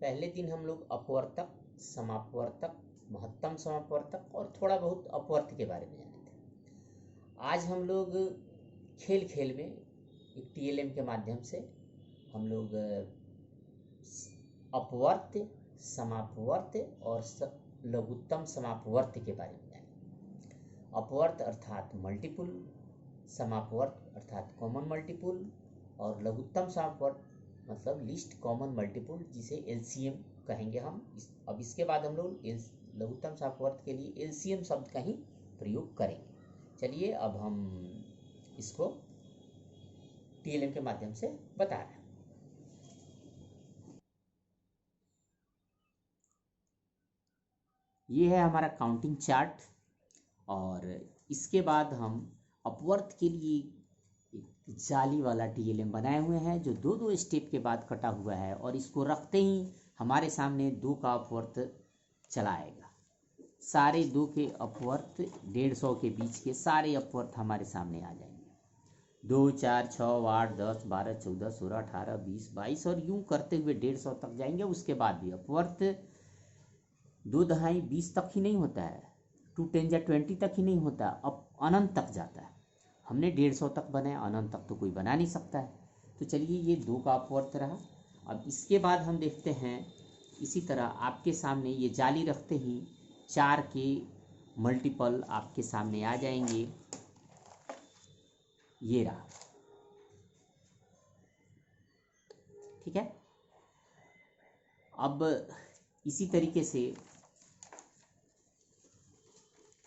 पहले दिन हम लोग अपवर्तक, समापवर्तक, महत्तम समापवर्तक और थोड़ा बहुत अपवर्त के बारे में जाने थे। आज हम लोग खेल खेल में एक टीएलएम के माध्यम से हम लोग अपवर्त, समापवर्त और लघुत्तम समापवर्त के बारे में जाने। अपवर्त अर्थात मल्टीपुल, समापवर्त अर्थात कॉमन मल्टीपुल और लघुत्तम समापवर्त मतलब लीस्ट कॉमन मल्टीपुल, जिसे एलसीएम कहेंगे हम। अब इसके बाद हम लोग लघुत्तम समापवर्त के लिए एलसीएम शब्द का ही प्रयोग करेंगे। चलिए अब हम इसको टीएलएम के माध्यम से बता रहे हैं। ये है हमारा काउंटिंग चार्ट और इसके बाद हम अपवर्त के लिए एक जाली वाला टीएलएम बनाए हुए हैं जो दो दो स्टेप के बाद कटा हुआ है और इसको रखते ही हमारे सामने 2 का अपवर्त चला आएगा। सारे 2 के अपवर्त 150 के बीच के सारे अपवर्त हमारे सामने आ जाएंगे। 2, 4, 6, 8, 10, 12, 14, 16, 18, 20, 22 और यूं करते हुए 150 तक जाएंगे। उसके बाद भी अपवर्त 2 दहाई 20 तक ही नहीं होता है, 2 10 या 20 तक ही नहीं होता, अब अनंत तक जाता है। हमने 150 तक बनाया, अनंत तक तो कोई बना नहीं सकता है। तो चलिए ये 2 का अपवर्त रहा। अब इसके बाद हम देखते हैं इसी तरह आपके सामने ये जाली रखते ही 4 के मल्टीपल आपके सामने आ जाएंगे। ये रहा, ठीक है। अब इसी तरीके से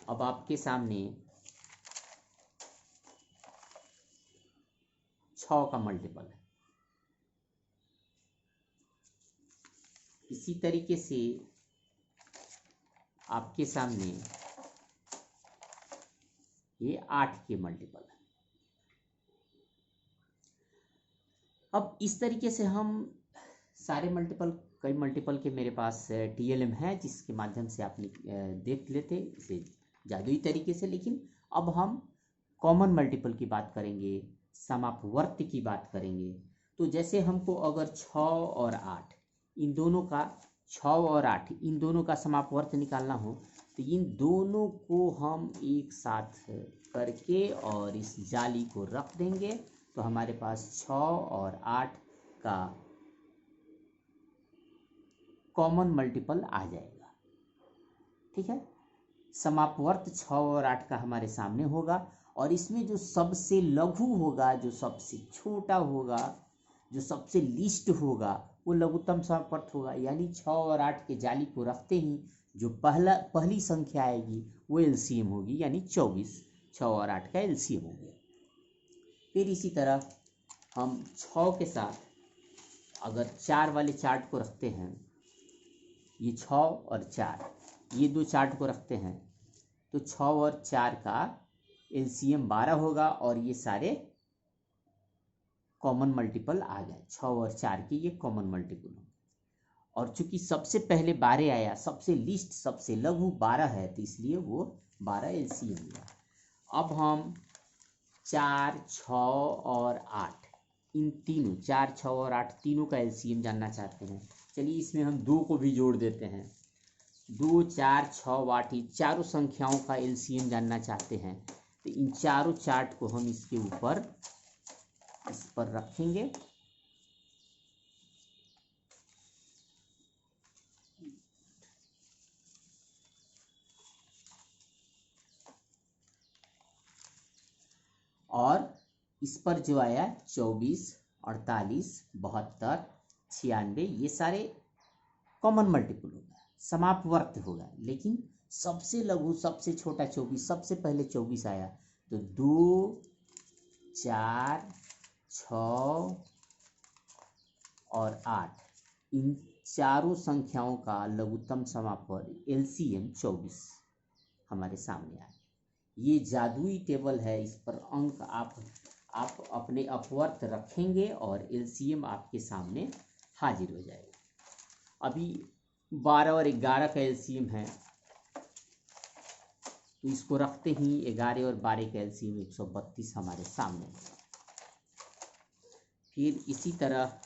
अब आपके सामने 6 का मल्टीपल है। इसी तरीके से आपके सामने ये 8 के मल्टीपल है। अब इस तरीके से हम सारे मल्टीपल, कई मल्टीपल के मेरे पास टीएलएम है जिसके माध्यम से आप देख लेते इसे जादुई तरीके से। लेकिन अब हम कॉमन मल्टीपल की बात करेंगे, समापवर्त की बात करेंगे। तो जैसे हमको अगर 6 और 8 इन दोनों का 6 और 8 इन दोनों का समापवर्त निकालना हो तो इन दोनों को हम एक साथ करके और इस जाली को रख देंगे तो हमारे पास 6 और 8 का कॉमन मल्टीपल आ जाएगा, ठीक है। समापवर्त 6 और 8 का हमारे सामने होगा और इसमें जो सबसे लघु होगा, जो सबसे छोटा होगा, जो सबसे लीस्ट होगा वो लघुत्तम समापवर्त होगा। यानी 6 और 8 के जाली को रखते ही जो पहली संख्या आएगी वो एलसीएम होगी, यानी 24। 6 और 8 का एलसीएम हो गया। फिर इसी तरह हम 6 के साथ अगर 4 वाले चार्ट को रखते हैं, ये 6 और 4 ये 2 चार्ट को रखते हैं तो 6 और 4 का एलसीएम 12 होगा और ये सारे कॉमन मल्टीपल आ गए। 6 और 4 के ये कॉमन मल्टीपल होंगे और चूंकि सबसे पहले 12 आया, सबसे लीस्ट सबसे लघु 12 है तो इसलिए वो 12 एलसीएम हुआ। अब हम 4, 6 और 8 इन तीनों 4, 6 और 8 तीनों का एलसीएम जानना चाहते हैं। चलिए इसमें हम 2 को भी जोड़ देते हैं। 2, 4, 6, 8 ये चारों संख्याओं का एलसीएम जानना चाहते हैं तो इन चारों चार्ट को हम इसके ऊपर इस पर रखेंगे और इस पर जो आया 24, 48, 72, 96 ये सारे कॉमन मल्टीपल होगा, समापवर्त होगा। लेकिन सबसे लघु सबसे छोटा 24, सबसे पहले 24 आया तो 2, 4, 6 और 8 इन चारों संख्याओं का लघुत्तम समापवर्त एलसीएम 24 हमारे सामने आया। ये जादुई टेबल है, इस पर अंक आप अपने अपवर्त रखेंगे और एलसीएम आपके सामने हाजिर हो जाएगा। अभी 12 और 11 का एलसीएम है तो इसको रखते ही 11 और 12 का एलसीएम 132 हमारे सामने। फिर इसी तरह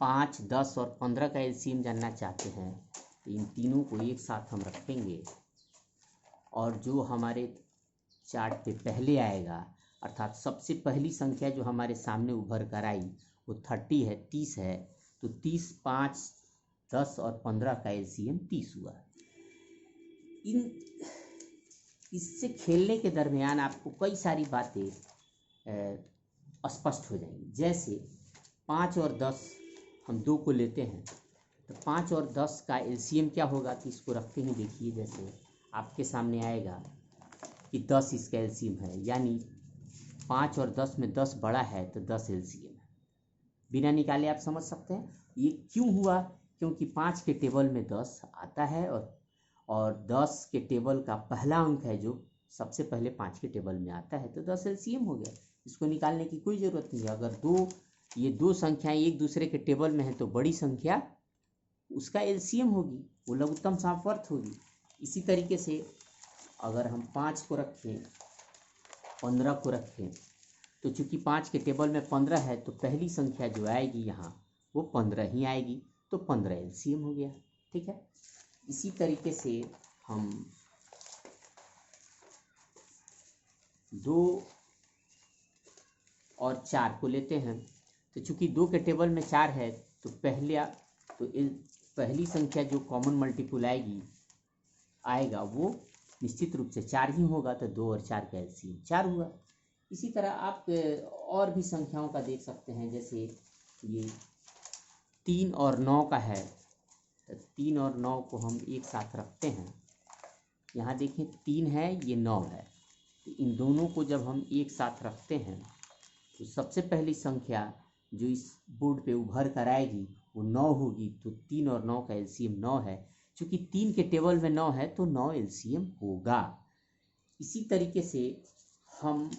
5, 10 और 15 का एलसीएम जानना चाहते हैं तो इन तीनों को एक साथ हम रखेंगे और जो हमारे चार्ट पे पहले आएगा अर्थात सबसे पहली संख्या जो हमारे सामने उभर कर आई वो 30 है, 30 है, तो 30, 5, 10 और 15 का एलसीएम 30 हुआ। इससे खेलने के दरमियान आपको कई सारी बातें स्पष्ट हो जाएंगी। जैसे 5 और 10 हम 2 को लेते हैं तो 5 और 10 का एलसीएम क्या होगा कि इसको रखते ही देखिए, जैसे आपके सामने आएगा कि 10 इसका एलसीएम है, यानी 5 और 10 में 10 बड़ा है तो 10 एलसीएम है। बिना निकाले आप समझ सकते हैं ये क्यों हुआ, क्योंकि 5 के टेबल में 10 आता है और 10 के टेबल का पहला अंक है जो सबसे पहले 5 के टेबल में आता है, तो 10 एलसीएम हो गया। इसको निकालने की कोई ज़रूरत नहीं है। अगर ये दो संख्याएं एक दूसरे के टेबल में है तो बड़ी संख्या उसका एलसीएम होगी, वो लघुत्तम सामर्थ्य होगी। इसी तरीके से अगर हम 5 को रखें, 15 को रखें, तो चूंकि 5 के टेबल में 15 है तो पहली संख्या जो आएगी यहाँ वो 15 ही आएगी, तो 15 एलसीएम हो गया। ठीक है। इसी तरीके से हम 2 और 4 को लेते हैं तो चूंकि 2 के टेबल में 4 है तो पहली संख्या जो कॉमन मल्टीपल आएगा वो निश्चित रूप से 4 ही होगा, तो 2 और 4 का एलसीएम 4 हुआ। इसी तरह आप और भी संख्याओं का देख सकते हैं, जैसे ये 3 और 9 का है तो 3 और 9 को हम एक साथ रखते हैं। यहाँ देखें 3 है, ये 9 है, तो इन दोनों को जब हम एक साथ रखते हैं तो सबसे पहली संख्या जो इस बोर्ड पे उभर कर आएगी वो 9 होगी, तो 3 और 9 का एलसीएम 9 है। चूँकि 3 के टेबल में 9 है तो 9 एलसीएम होगा। इसी तरीके से हम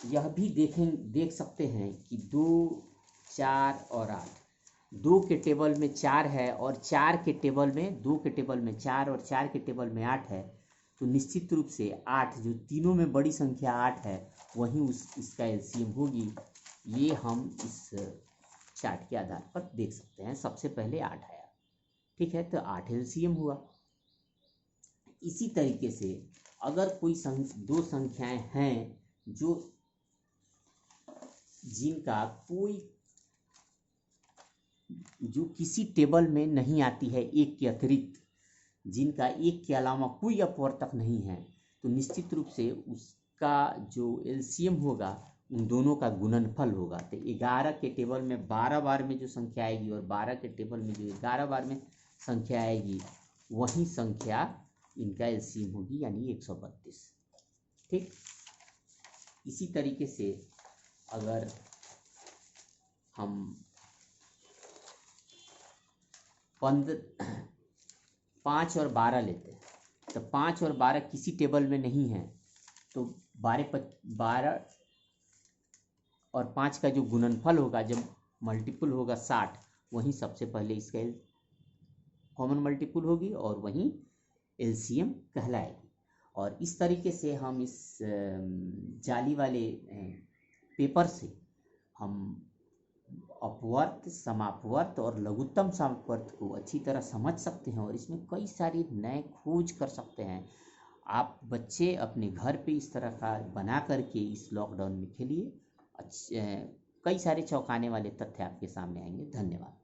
यह भी देख सकते हैं कि 2, 4 और 8, 2 के टेबल में 4 है और 4 के टेबल में 2 के टेबल में 4 और 4 के टेबल में 8 है, तो निश्चित रूप से 8 जो तीनों में बड़ी संख्या 8 है वहीं इसका एलसीएम होगी। ये हम इस चार्ट के आधार पर देख सकते हैं। सबसे पहले 8 आया, ठीक है, तो 8 एलसीएम हुआ। इसी तरीके से अगर कोई दो संख्याएं हैं जो किसी टेबल में नहीं आती है, एक के अतिरिक्त, जिनका एक के अलावा कोई अपवर्तक नहीं है, तो निश्चित रूप से उसका जो एलसीएम होगा उन दोनों का गुणनफल होगा। तो 11 के टेबल में 12 बार में जो संख्या आएगी और 12 के टेबल में जो 11 बार में संख्या आएगी वही संख्या इनका एलसीएम होगी, यानी 132। ठीक। इसी तरीके से अगर हम 5 और 12 लेते हैं तो 5 और 12 किसी टेबल में नहीं है, तो 12 और 5 का जो गुणनफल होगा जब मल्टीपल होगा 60, वहीं सबसे पहले इसका कॉमन मल्टीपल होगी और वहीं एलसीएम कहलाएगी। और इस तरीके से हम इस जाली वाले पेपर से हम अपवर्त, समापवर्त और लघुत्तम सामवर्त को अच्छी तरह समझ सकते हैं और इसमें कई सारी नए खोज कर सकते हैं। आप बच्चे अपने घर पे इस तरह का बना करके इस लॉकडाउन में खेलिए। कई सारे चौंकाने वाले तथ्य आपके सामने आएंगे। धन्यवाद।